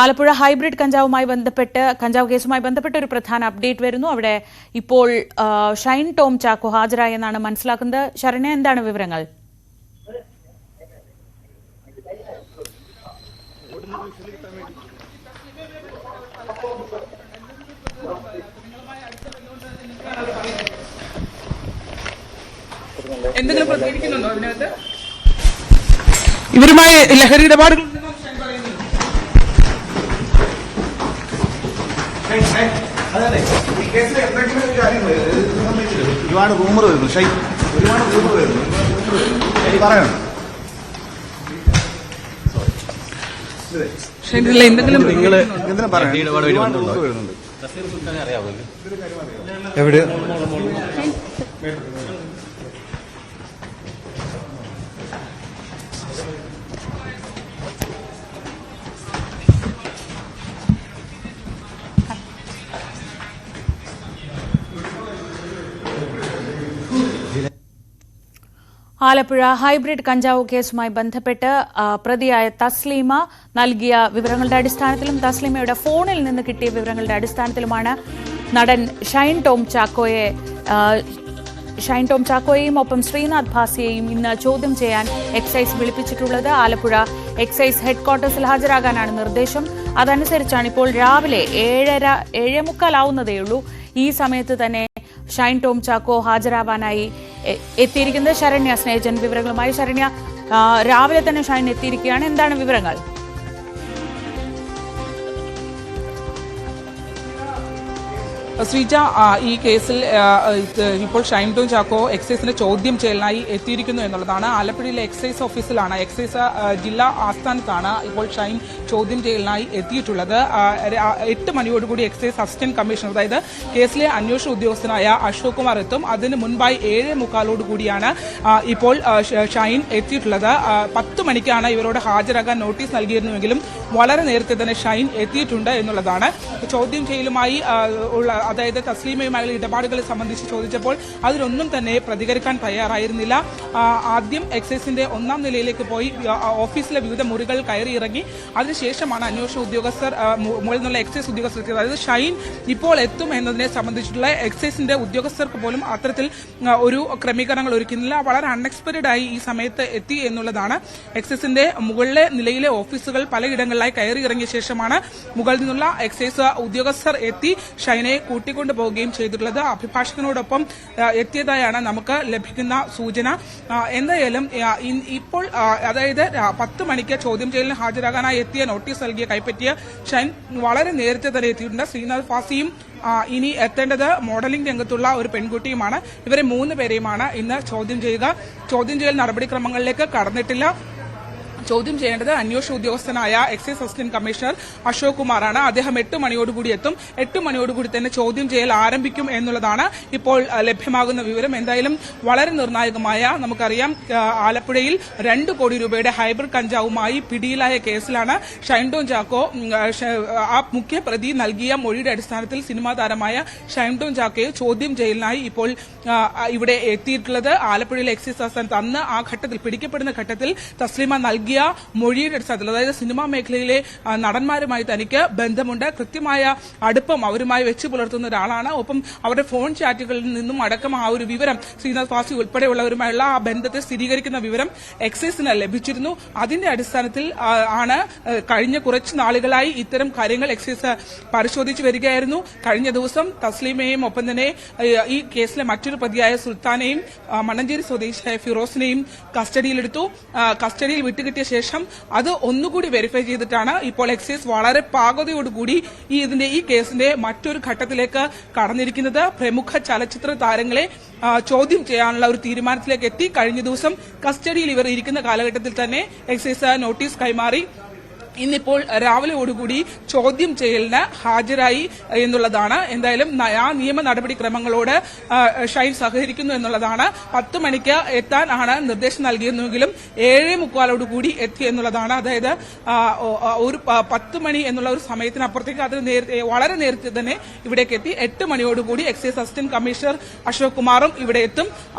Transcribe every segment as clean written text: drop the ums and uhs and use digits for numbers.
Alappuzha hybrid കഞ്ചാവ് കേസുമായി ബന്ധപ്പെട്ട ഒരു പ്രധാന അപ്ഡേറ്റ് വരുന്നു. അവിടെ ഇപ്പോൾ ഷൈൻ ടോം ചാക്കോ ഹാജരായി എന്നാണ് മനസ്സിലാക്കുന്നത്. ശരണ്യ, എന്താണ് വിവരങ്ങൾ? എന്തെങ്കിലും പ്രതികരിക്കുന്നുണ്ടോ അതിനകത്ത്? ഇവരുമായി ലഹരി ഇടപാടുകൾ ഒരുപാട് റൂമർ വരുന്നു. ഒരുപാട് റൂമർ വരുന്നു. പറയണം എന്തെങ്കിലും എവിടെ ആലപ്പുഴ ഹൈബ്രിഡ് കഞ്ചാവ് കേസുമായി ബന്ധപ്പെട്ട് പ്രതിയായ തസ്ലീമ നൽകിയ വിവരങ്ങളുടെ അടിസ്ഥാനത്തിലും തസ്ലീമയുടെ ഫോണിൽ നിന്ന് കിട്ടിയ വിവരങ്ങളുടെ അടിസ്ഥാനത്തിലുമാണ് നടൻ ഷൈൻ ടോം ചാക്കോയെയും ഒപ്പം ശ്രീനാഥ് ഭാസിയെയും ഇന്ന് ചോദ്യം ചെയ്യാൻ എക്സൈസ് വിളിപ്പിച്ചിട്ടുള്ളത്. ആലപ്പുഴ എക്സൈസ് ഹെഡ്ക്വാർട്ടേഴ്സിൽ ഹാജരാകാനാണ് നിർദ്ദേശം. അതനുസരിച്ചാണ് ഇപ്പോൾ രാവിലെ 7:45 ആവുന്നതേയുള്ളൂ. ഈ സമയത്ത് തന്നെ ഷൈൻ ടോം ചാക്കോ ഹാജരാവാനായി എത്തിയിരിക്കുന്നത്. ശരണ്യ സ്നേഹജൻ വിവരങ്ങളുമായി. ശരണ്യ, രാവിലെ തന്നെ ഷൈൻ എത്തിയിരിക്കുകയാണ്. എന്താണ് വിവരങ്ങൾ? ശ്രീജ, ഈ കേസിൽ ഇപ്പോൾ ഷൈൻ ടോം ചാക്കോ എക്സൈസിന്റെ ചോദ്യം ചെയ്യലിനായി എത്തിയിരിക്കുന്നു എന്നുള്ളതാണ്. ആലപ്പുഴയിലെ എക്സൈസ് ഓഫീസിലാണ്, എക്സൈസ് ജില്ലാ ആസ്ഥാനത്താണ് ഇപ്പോൾ ഷൈൻ ചോദ്യം ചെയ്യലിനായി എത്തിയിട്ടുള്ളത്. 8 മണിയോടുകൂടി എക്സൈസ് അസിസ്റ്റന്റ് കമ്മീഷണർ, അതായത് കേസിലെ അന്വേഷണ ഉദ്യോഗസ്ഥനായ അശോക് കുമാർ എത്തും. അതിന് മുൻപായി 7:45 ഇപ്പോൾ ഷൈൻ എത്തിയിട്ടുള്ളത്. 10 മണിക്കാണ് ഇവരോട് ഹാജരാകാൻ നോട്ടീസ് നൽകിയിരുന്നുവെങ്കിലും വളരെ നേരത്തെ തന്നെ ഷൈൻ എത്തിയിട്ടുണ്ട് എന്നുള്ളതാണ്. ചോദ്യം ചെയ്യലുമായി അതായത് തസ്ലീമയുമായുള്ള ഇടപാടുകളെ സംബന്ധിച്ച് ചോദിച്ചപ്പോൾ അതിലൊന്നും തന്നെ പ്രതികരിക്കാൻ തയ്യാറായിരുന്നില്ല. ആദ്യം എക്സൈസിന്റെ 1ാം നിലയിലേക്ക് പോയി ഓഫീസിലെ വിവിധ മുറികൾ കയറി ഇറങ്ങി. അതിനുശേഷമാണ് അന്വേഷണ ഉദ്യോഗസ്ഥർ മുകളിൽ നിന്നുള്ള എക്സൈസ് ഉദ്യോഗസ്ഥർ എത്തിയത്. അതായത് ഷൈൻ ഇപ്പോൾ എത്തും എന്നതിനെ സംബന്ധിച്ചിട്ടുള്ള എക്സൈസിന്റെ ഉദ്യോഗസ്ഥർക്ക് പോലും അത്തരത്തിൽ ഒരു ക്രമീകരണങ്ങൾ ഒരുക്കുന്നില്ല. വളരെ അൺഎക്സ്പെക്ടഡ് ആയി ഈ സമയത്ത് എത്തി എന്നുള്ളതാണ്. എക്സൈസിന്റെ മുകളിലെ നിലയിലെ ഓഫീസുകൾ പലയിടങ്ങളിലായി കയറി ഇറങ്ങിയ ശേഷമാണ് മുകളിൽ നിന്നുള്ള എക്സൈസ് ഉദ്യോഗസ്ഥർ എത്തി ഷൈനെ കൂട്ടിക്കൊണ്ടു പോവുകയും ചെയ്തിട്ടുള്ളത്. അഭിഭാഷകനോടൊപ്പം എത്തിയതായാണ് നമുക്ക് ലഭിക്കുന്ന സൂചന. എന്തായാലും ഇപ്പോൾ അതായത് 10 മണിക്ക് ചോദ്യം ചെയ്യലിന് ഹാജരാകാനായി എത്തിയ നോട്ടീസ് നൽകിയ കൈപ്പറ്റിയ ഷൈൻ വളരെ നേരത്തെ തന്നെ എത്തിയിട്ടുണ്ട്. ശ്രീനാഥ് ഭാസിയും ഇനി എത്തേണ്ടത് മോഡലിംഗ് രംഗത്തുള്ള ഒരു പെൺകുട്ടിയുമാണ്. ഇവരെ 3 പേരെയുമാണ് ഇന്ന് ചോദ്യം ചെയ്യുക. ചോദ്യം ചെയ്യൽ നടപടിക്രമങ്ങളിലേക്ക് കടന്നിട്ടില്ല. ചോദ്യം ചെയ്യേണ്ടത് അന്വേഷണ ഉദ്യോഗസ്ഥനായ എക്സൈസ് അസിസ്റ്റന്റ് കമ്മീഷണർ അശോക് കുമാറാണ്. അദ്ദേഹം 8 മണിയോടുകൂടി എത്തും. 8 മണിയോടുകൂടി തന്നെ ചോദ്യം ചെയ്യൽ ആരംഭിക്കും എന്നുള്ളതാണ് ഇപ്പോൾ ലഭ്യമാകുന്ന വിവരം. എന്തായാലും വളരെ നിർണായകമായ, നമുക്കറിയാം, ആലപ്പുഴയിൽ 2 കോടി രൂപയുടെ ഹൈബ്രിഡ് കഞ്ചാവുമായി പിടിയിലായ കേസിലാണ് ഷൈൻ ടോം ചാക്കോ ആ മുഖ്യ പ്രതി നൽകിയ മൊഴിയുടെ അടിസ്ഥാനത്തിൽ സിനിമാ താരമായ ഷൈൻ ടോം ചാക്കോയെ ചോദ്യം ചെയ്യലിനായി ഇപ്പോൾ ഇവിടെ എത്തിയിട്ടുള്ളത്. ആലപ്പുഴയിലെ എക്സൈസ് ആസ്ഥാനത്ത് അന്ന് ആ ഘട്ടത്തിൽ പിടിക്കപ്പെടുന്ന ഘട്ടത്തിൽ തസ്ലീമ നൽകിയ മൊഴിയുടെ അടിസ്ഥാനത്തിൽ, അതായത് സിനിമാ മേഖലയിലെ നടന്മാരുമായി തനിക്ക് ബന്ധമുണ്ട്, കൃത്യമായ അടുപ്പം അവരുമായി വെച്ച് പുലർത്തുന്ന ഒരാളാണ്. ഒപ്പം അവരുടെ ഫോൺ ചാറ്റുകളിൽ നിന്നും അടക്കം ആ ഒരു വിവരം, ശ്രീനാഥ് ഭാസി ഉൾപ്പെടെയുള്ളവരുമായുള്ള ആ ബന്ധത്തെ സ്ഥിരീകരിക്കുന്ന വിവരം എക്സൈസിന് ലഭിച്ചിരുന്നു. അതിന്റെ അടിസ്ഥാനത്തിൽ ആണ് കഴിഞ്ഞ കുറച്ച് നാളുകളായി ഇത്തരം കാര്യങ്ങൾ എക്സൈസ് പരിശോധിച്ചു വരികയായിരുന്നു. കഴിഞ്ഞ ദിവസം തസ്ലീമയെയും ഒപ്പം തന്നെ ഈ കേസിലെ മറ്റൊരു പ്രതിയായ സുൽത്താനെയും മണ്ണഞ്ചേരി സ്വദേശിയായ ഫിറോസിനെയും കസ്റ്റഡിയിലെടുത്തു. കസ്റ്റഡിയിൽ വിട്ടുകിട്ടിയ ശേഷം അത് ഒന്നുകൂടി വെരിഫൈ ചെയ്തിട്ടാണ് ഇപ്പോൾ എക്സൈസ് വളരെ പാകതയോടുകൂടി ഈ കേസിന്റെ മറ്റൊരു ഘട്ടത്തിലേക്ക് കടന്നിരിക്കുന്നത്. പ്രമുഖ ചലച്ചിത്ര താരങ്ങളെ ചോദ്യം ചെയ്യാനുള്ള ഒരു തീരുമാനത്തിലേക്ക് എത്തി. കഴിഞ്ഞ ദിവസം കസ്റ്റഡിയിൽ ഇവർ ഇരിക്കുന്ന കാലഘട്ടത്തിൽ തന്നെ എക്സൈസ് നോട്ടീസ് കൈമാറി. ഇന്നിപ്പോൾ രാവിലെയോടുകൂടി ചോദ്യം ചെയ്യലിന് ഹാജരായി എന്നുള്ളതാണ്. എന്തായാലും ആ നിയമ നടപടിക്രമങ്ങളോട് ഷൈൻ സഹകരിക്കുന്നു എന്നുള്ളതാണ്. 10 മണിക്ക് എത്താൻ ആണ് നിർദ്ദേശം നൽകിയിരുന്നെങ്കിലും 7:45 എത്തി എന്നുള്ളതാണ്. അതായത് ഒരു 10 മണി എന്നുള്ള ഒരു സമയത്തിനപ്പുറത്തേക്ക് അത് വളരെ നേരത്തെ തന്നെ ഇവിടേക്ക് എത്തി. 8 മണിയോടുകൂടി എക്സൈസ് അസിസ്റ്റന്റ് കമ്മീഷണർ അശോക് കുമാറും ഇവിടെ എത്തും.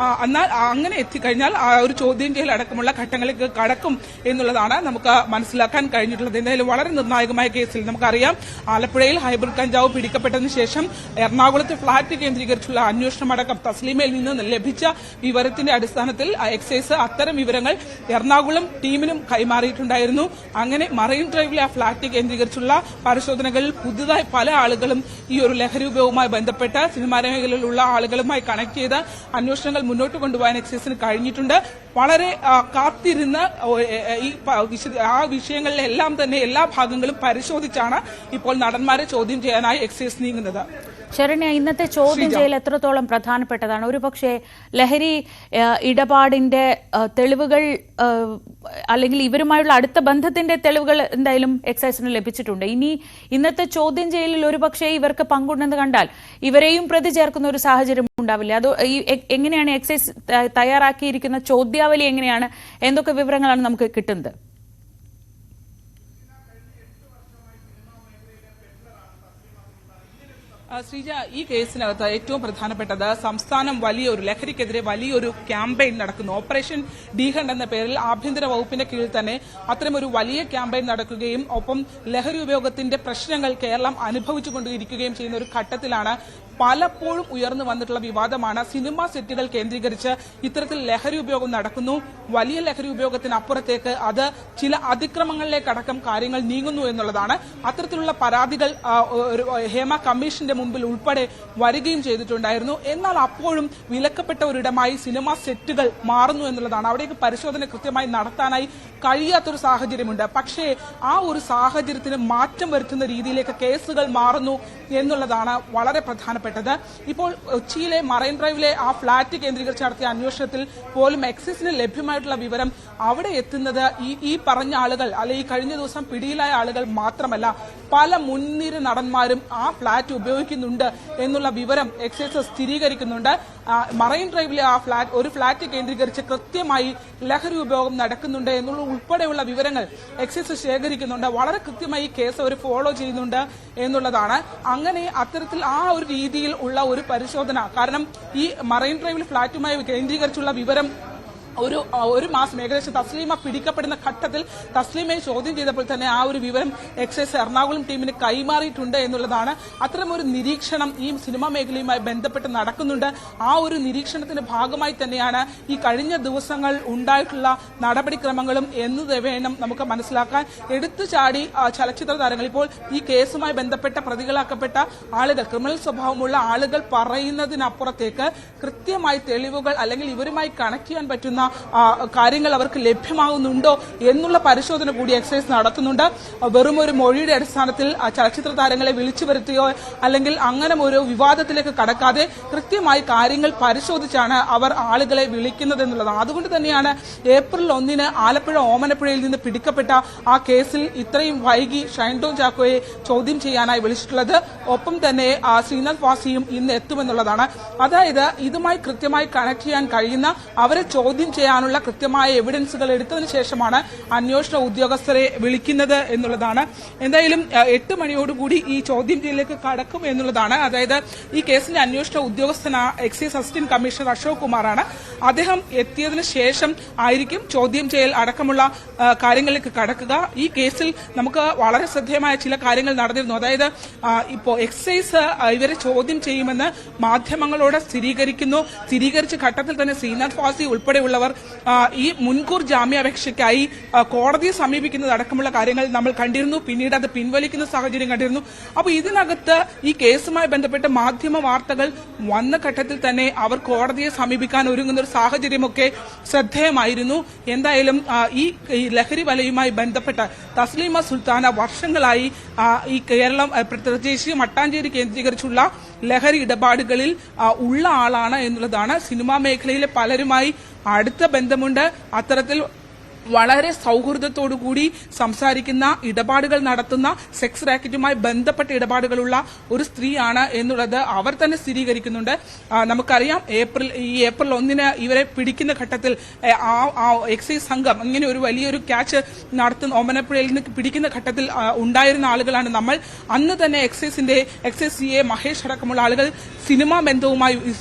എന്നാൽ അങ്ങനെ എത്തിക്കഴിഞ്ഞാൽ ആ ഒരു ചോദ്യം ചെയ്യൽ അടക്കമുള്ള ഘട്ടങ്ങളിലേക്ക് കടക്കും എന്നുള്ളതാണ് നമുക്ക് മനസ്സിലാക്കാൻ കഴിഞ്ഞിട്ടുള്ളത്. എത്തിയിട്ടുള്ളത്. എന്തായാലും വളരെ നിർണായകമായ കേസിൽ നമുക്കറിയാം, ആലപ്പുഴയിൽ ഹൈബ്രിഡ് കഞ്ചാവ് പിടിക്കപ്പെട്ടതിന് ശേഷം എറണാകുളത്ത് ഫ്ളാറ്റ് കേന്ദ്രീകരിച്ചുള്ള അന്വേഷണമടക്കം തസ്ലീമയിൽ നിന്ന് ലഭിച്ച വിവരത്തിന്റെ അടിസ്ഥാനത്തിൽ എക്സൈസ് അത്തരം വിവരങ്ങൾ എറണാകുളം ടീമിനും കൈമാറിയിട്ടുണ്ടായിരുന്നു. അങ്ങനെ മറൈൻ ഡ്രൈവിലെ ആ ഫ്ളാറ്റ് കേന്ദ്രീകരിച്ചുള്ള പരിശോധനകളിൽ പുതുതായി പല ആളുകളും ഈ ഒരു ലഹരി ഉപയോഗവുമായി ബന്ധപ്പെട്ട് സിനിമാ മേഖലയിലുള്ള ആളുകളുമായി കണക്ട് ചെയ്ത് അന്വേഷണങ്ങൾ മുന്നോട്ട് കൊണ്ടുപോകാൻ എക്സൈസിന് കഴിഞ്ഞിട്ടുണ്ട്. വളരെ കാത്തിരുന്ന് ആ വിഷയങ്ങളിലെല്ലാം തന്നെ എല്ലാ ഭാഗങ്ങളും പരിശോധിച്ചാണ് ഇപ്പോൾ നടന്മാരെ ചോദ്യം ചെയ്യാനായി എക്സൈസ് നീങ്ങുന്നത്. ശരണ്യ, ഇന്നത്തെ ചോദ്യം ചെയ്യൽ എത്രത്തോളം പ്രധാനപ്പെട്ടതാണ്? ഒരുപക്ഷെ ലഹരി ഇടപാടിന്റെ തെളിവുകൾ അല്ലെങ്കിൽ ഇവരുമായുള്ള അടുത്ത ബന്ധത്തിന്റെ തെളിവുകൾ എന്തായാലും എക്സൈസിന് ലഭിച്ചിട്ടുണ്ട്. ഇനി ഇന്നത്തെ ചോദ്യം ചെയ്യലിൽ ഒരുപക്ഷെ ഇവർക്ക് പങ്കുണ്ടെന്ന് കണ്ടാൽ ഇവരെയും പ്രതി ചേർക്കുന്ന ഒരു സാഹചര്യം ഉണ്ടാവില്ല. അത് എങ്ങനെയാണ് എക്സൈസ് തയ്യാറാക്കിയിരിക്കുന്ന ചോദ്യാവലി എങ്ങനെയാണ്? എന്തൊക്കെ വിവരങ്ങളാണ് നമുക്ക് കിട്ടുന്നത്? ശ്രീജ, ഈ കേസിനകത്ത് ഏറ്റവും പ്രധാനപ്പെട്ടത് സംസ്ഥാനം വലിയൊരു ലഹരിക്കെതിരെ വലിയൊരു ക്യാമ്പയിൻ നടക്കുന്നു. ഓപ്പറേഷൻ ഡീഹണ്ട് എന്ന പേരിൽ ആഭ്യന്തര വകുപ്പിന്റെ കീഴിൽ തന്നെ അത്തരമൊരു വലിയ ക്യാമ്പയിൻ നടക്കുകയും ഒപ്പം ലഹരി ഉപയോഗത്തിന്റെ പ്രശ്നങ്ങൾ കേരളം അനുഭവിച്ചുകൊണ്ടിരിക്കുകയും ചെയ്യുന്ന ഒരു ഘട്ടത്തിലാണ് പലപ്പോഴും ഉയർന്നു വന്നിട്ടുള്ള വിവാദമാണ് സിനിമാ സെറ്റുകൾ കേന്ദ്രീകരിച്ച് ഇത്തരത്തിൽ ലഹരി ഉപയോഗം നടക്കുന്നു. വലിയ ലഹരി ഉപയോഗത്തിനപ്പുറത്തേക്ക് അത് ചില അതിക്രമങ്ങളിലേക്കടക്കം കാര്യങ്ങൾ നീങ്ങുന്നു എന്നുള്ളതാണ്. അത്തരത്തിലുള്ള പരാതികൾ ഹേമ കമ്മീഷന്റെ മുമ്പിൽ ഉൾപ്പെടെ വരികയും ചെയ്തിട്ടുണ്ടായിരുന്നു. എന്നാൽ അപ്പോഴും വിലക്കപ്പെട്ട ഒരിടമായി സിനിമാ സെറ്റുകൾ മാറുന്നു എന്നുള്ളതാണ്. അവിടേക്ക് പരിശോധന കൃത്യമായി നടത്താനായി കഴിയാത്തൊരു സാഹചര്യമുണ്ട്. പക്ഷേ ആ ഒരു സാഹചര്യത്തിന് മാറ്റം വരുത്തുന്ന രീതിയിലേക്ക് കേസുകൾ മാറുന്നു എന്നുള്ളതാണ് വളരെ പ്രധാനപ്പെട്ടത്. ഇപ്പോൾ കൊച്ചിയിലെ മറൈൻ ഡ്രൈവിലെ ആ ഫ്ളാറ്റ് കേന്ദ്രീകരിച്ച് നടത്തിയ അന്വേഷണത്തിൽ പോലും എക്സൈസിന് ലഭ്യമായിട്ടുള്ള വിവരം അവിടെ എത്തുന്നത് ഈ പറഞ്ഞ ആളുകൾ അല്ലെങ്കിൽ ഈ കഴിഞ്ഞ ദിവസം പിടിയിലായ ആളുകൾ മാത്രമല്ല, പല മുൻനിര നടന്മാരും ആ ഫ്ളാറ്റ് ഉപയോഗിക്കുന്നുണ്ട് എന്നുള്ള വിവരം എക്സൈസ് സ്ഥിരീകരിക്കുന്നുണ്ട്. മറൈൻ ഡ്രൈവിലെ ആ ഒരു ഫ്ളാറ്റ് കേന്ദ്രീകരിച്ച് കൃത്യമായി ലഹരി ഉപയോഗം നടക്കുന്നുണ്ട് എന്നുള്ള ഉൾപ്പെടെയുള്ള വിവരങ്ങൾ എക്സൈസ് ശേഖരിക്കുന്നുണ്ട്. വളരെ കൃത്യമായി കേസ് അവർ ഫോളോ ചെയ്യുന്നുണ്ട് എന്നുള്ളതാണ്. അങ്ങനെ അത്തരത്തിൽ ആ ഒരു രീതിയിൽ ഉള്ള ഒരു പരിശോധന, കാരണം ഈ മറൈൻ ഡ്രൈവിൽ ഫ്ളാറ്റുമായി കേന്ദ്രീകരിച്ചുള്ള വിവരം ഒരു മാസം ഏകദേശം തസ്ലീമ പിടിക്കപ്പെടുന്ന ഘട്ടത്തിൽ തസ്ലീമയെ ചോദ്യം ചെയ്തപ്പോൾ തന്നെ ആ ഒരു വിവരം എക്സൈസ് എറണാകുളം ടീമിന് കൈമാറിയിട്ടുണ്ട് എന്നുള്ളതാണ്. അത്തരമൊരു നിരീക്ഷണം ഈ സിനിമാ മേഖലയുമായി ബന്ധപ്പെട്ട് നടക്കുന്നുണ്ട്. ആ ഒരു നിരീക്ഷണത്തിന്റെ ഭാഗമായി തന്നെയാണ് ഈ കഴിഞ്ഞ ദിവസങ്ങൾ ഉണ്ടായിട്ടുള്ള നടപടിക്രമങ്ങളും എന്ന് വേണം നമുക്ക് മനസ്സിലാക്കാൻ. എടുത്തു ചാടി ചലച്ചിത്ര താരങ്ങൾ, ഇപ്പോൾ ഈ കേസുമായി ബന്ധപ്പെട്ട പ്രതികളാക്കപ്പെട്ട ആളുകൾ, ക്രിമിനൽ സ്വഭാവമുള്ള ആളുകൾ പറയുന്നതിനപ്പുറത്തേക്ക് കൃത്യമായി തെളിവുകൾ അല്ലെങ്കിൽ ഇവരുമായി കണക്ട് ചെയ്യാൻ പറ്റുന്ന കാര്യങ്ങൾ അവർക്ക് ലഭ്യമാകുന്നുണ്ടോ എന്നുള്ള പരിശോധന കൂടി എക്സൈസ് നടത്തുന്നുണ്ട്. വെറും ഒരു മൊഴിയുടെ അടിസ്ഥാനത്തിൽ ചലച്ചിത്ര താരങ്ങളെ വിളിച്ചു വരുത്തുകയോ അല്ലെങ്കിൽ അങ്ങനെ ഒരു വിവാദത്തിലേക്ക് കടക്കാതെ കൃത്യമായി കാര്യങ്ങൾ പരിശോധിച്ചാണ് അവർ ആളുകളെ വിളിക്കുന്നത് എന്നുള്ളതാണ്. അതുകൊണ്ട് തന്നെയാണ് ഏപ്രിൽ 1 ആലപ്പുഴ ഓമനപ്പുഴയിൽ നിന്ന് പിടിക്കപ്പെട്ട ആ കേസിൽ ഇത്രയും വൈകി ഷൈൻ ടോം ചാക്കോയെ ചോദ്യം ചെയ്യാനായി വിളിച്ചിട്ടുള്ളത്. ഒപ്പം തന്നെ ശ്രീനാഥ് വാസിയും ഇന്ന് എത്തുമെന്നുള്ളതാണ്. അതായത് ഇതുമായി കൃത്യമായി കണക്ട് ചെയ്യാൻ കഴിയുന്ന, അവരെ ചോദ്യം ചെയ്യാനുള്ള കൃത്യമായ എവിഡൻസുകൾ എടുത്തതിന് ശേഷമാണ് അന്വേഷണ ഉദ്യോഗസ്ഥരെ വിളിക്കുന്നത് എന്നുള്ളതാണ്. എന്തായാലും 8 മണിയോടുകൂടി ഈ ചോദ്യം ചെയ്യലിലേക്ക് കടക്കും എന്നുള്ളതാണ്. അതായത് ഈ കേസിന്റെ അന്വേഷണ ഉദ്യോഗസ്ഥനാണ് എക്സൈസ് അസിസ്റ്റന്റ് കമ്മീഷണർ അശോക് കുമാറാണ്. അദ്ദേഹം എത്തിയതിനു ശേഷം ആയിരിക്കും ചോദ്യം ചെയ്യൽ അടക്കമുള്ള കാര്യങ്ങളിലേക്ക് കടക്കുക. ഈ കേസിൽ നമുക്ക് വളരെ ശ്രദ്ധേയമായ ചില കാര്യങ്ങൾ നടന്നിരുന്നു. അതായത് ഇപ്പോൾ എക്സൈസ് ഇവരെ ചോദ്യം ചെയ്യുമെന്ന് മാധ്യമങ്ങളോട് സ്ഥിരീകരിച്ച ഘട്ടത്തിൽ തന്നെ ശ്രീനാഥ് വാസി ഉൾപ്പെടെയുള്ളവർ ഈ മുൻകൂർ ജാമ്യാപേക്ഷയ്ക്കായി കോടതിയെ സമീപിക്കുന്നതടക്കമുള്ള കാര്യങ്ങൾ നമ്മൾ കണ്ടിരുന്നു. പിന്നീട് അത് പിൻവലിക്കുന്ന സാഹചര്യം കണ്ടിരുന്നു. അപ്പോൾ ഇതിനകത്ത് ഈ കേസുമായി ബന്ധപ്പെട്ട് മാധ്യമ വാർത്തകൾ വന്ന ഘട്ടത്തിൽ തന്നെ അവർ കോടതിയെ സമീപിക്കാൻ ഒരുങ്ങുന്ന ഒരു സാഹചര്യമൊക്കെ ശ്രദ്ധേയമായിരുന്നു. എന്തായാലും ഈ ലഹരി വലയുമായി ബന്ധപ്പെട്ട തസ്ലീമ സുൽത്താന വർഷങ്ങളായി ഈ കേരളം പ്രത്യേകിച്ച് മട്ടാഞ്ചേരി കേന്ദ്രീകരിച്ചുള്ള ലഹരി ഇടപാടുകളിൽ ഉള്ള ആളാണ് എന്നുള്ളതാണ്. സിനിമാ മേഖലയിലെ പലരുമായി അടുത്ത ബന്ധമുണ്ട്. അത്തരത്തിൽ വളരെ സൗഹൃദത്തോടുകൂടി സംസാരിക്കുന്ന, ഇടപാടുകൾ നടത്തുന്ന, സെക്സ് റാക്കറ്റുമായി ബന്ധപ്പെട്ട ഇടപാടുകളുള്ള ഒരു സ്ത്രീയാണ് എന്നുള്ളത് അവർ തന്നെ സ്ഥിരീകരിക്കുന്നുണ്ട്. നമുക്കറിയാം ഏപ്രിൽ 1 ഇവരെ പിടിക്കുന്ന ഘട്ടത്തിൽ എക്സൈസ് സംഘം ഇങ്ങനെ ഒരു വലിയൊരു ക്യാച്ച് നടത്തുന്ന ഓമനപ്പുഴയിൽ നിന്ന് പിടിക്കുന്ന ഘട്ടത്തിൽ ഉണ്ടായിരുന്ന ആളുകളാണ് നമ്മൾ. അന്ന് തന്നെ എക്സൈസ് CA മഹേഷ് അടക്കമുള്ള ആളുകൾ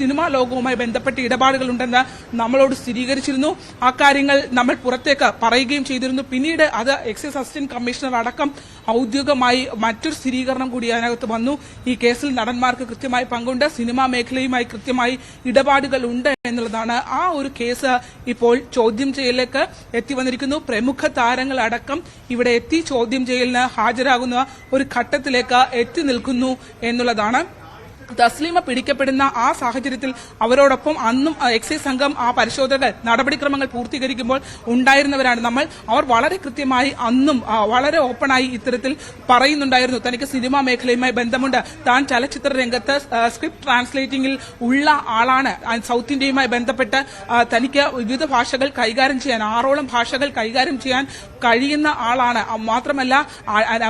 സിനിമാ ലോകവുമായി ബന്ധപ്പെട്ട ഇടപാടുകളുണ്ടെന്ന് നമ്മളോട് സ്ഥിരീകരിച്ചിരുന്നു. ആ കാര്യങ്ങൾ നമ്മൾ പുറത്തേക്ക് പറയുകയും ചെയ്തിരുന്നു. പിന്നീട് അത് എക്സൈസ് അസിസ്റ്റന്റ് കമ്മീഷണർ അടക്കം ഔദ്യോഗികമായി മറ്റൊരു സ്ഥിരീകരണം കൂടി അതിനകത്ത് വന്നു. ഈ കേസിൽ നടന്മാർക്ക് കൃത്യമായി പങ്കുണ്ട്, സിനിമാ മേഖലയുമായി കൃത്യമായി ഇടപാടുകൾ ഉണ്ട് എന്നുള്ളതാണ്. ആ ഒരു കേസ് ഇപ്പോൾ ചോദ്യം ചെയ്യലിലേക്ക് എത്തി വന്നിരിക്കുന്നു. പ്രമുഖ താരങ്ങൾ അടക്കം ഇവിടെ എത്തി ചോദ്യം ചെയ്യലിന് ഹാജരാകുന്ന ഒരു ഘട്ടത്തിലേക്ക് എത്തി നിൽക്കുന്നു എന്നുള്ളതാണ്. തസ്ലീമ പിടിക്കപ്പെടുന്ന ആ സാഹചര്യത്തിൽ അവരോടൊപ്പം അന്നും എക്സൈസ് സംഘം ആ പരിശോധനകൾ നടപടിക്രമങ്ങൾ പൂർത്തീകരിക്കുമ്പോൾ ഉണ്ടായിരുന്നവരാണ് നമ്മൾ. അവർ വളരെ കൃത്യമായി അന്നും വളരെ ഓപ്പണായി ഇത്തരത്തിൽ പറയുന്നുണ്ടായിരുന്നു. തനിക്ക് സിനിമാ മേഖലയുമായി ബന്ധമുണ്ട്, താൻ ചലച്ചിത്ര രംഗത്ത് സ്ക്രിപ്റ്റ് ട്രാൻസ്ലേറ്റിംഗിൽ ഉള്ള ആളാണ്, സൗത്ത് ഇന്ത്യയുമായി ബന്ധപ്പെട്ട് തനിക്ക് വിവിധ ഭാഷകൾ കൈകാര്യം ചെയ്യാൻ 6ഓളം ഭാഷകൾ കൈകാര്യം ചെയ്യാൻ കഴിയുന്ന ആളാണ്. മാത്രമല്ല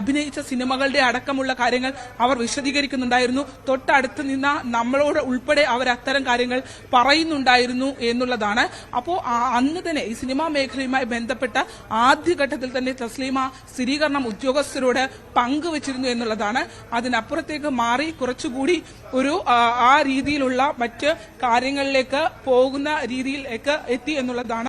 അഭിനയിച്ച സിനിമകളുടെ അടക്കമുള്ള കാര്യങ്ങൾ അവർ വിശദീകരിക്കുന്നുണ്ടായിരുന്നു. തൊട്ടടുത്ത് നിന്ന് നമ്മളോട് ഉൾപ്പെടെ അവർ അത്തരം കാര്യങ്ങൾ പറയുന്നുണ്ടായിരുന്നു എന്നുള്ളതാണ്. അപ്പോൾ അന്ന് തന്നെ ഈ സിനിമാ മേഖലയുമായി ബന്ധപ്പെട്ട ആദ്യഘട്ടത്തിൽ തന്നെ തസ്ലീമ സ്ഥിരീകരണം ഉദ്യോഗസ്ഥരോട് പങ്കുവച്ചിരുന്നു എന്നുള്ളതാണ്. അതിനപ്പുറത്തേക്ക് മാറി കുറച്ചുകൂടി ഒരു ആ രീതിയിലുള്ള മറ്റ് കാര്യങ്ങളിലേക്ക് പോകുന്ന രീതിയിലേക്ക് എത്തി എന്നുള്ളതാണ്.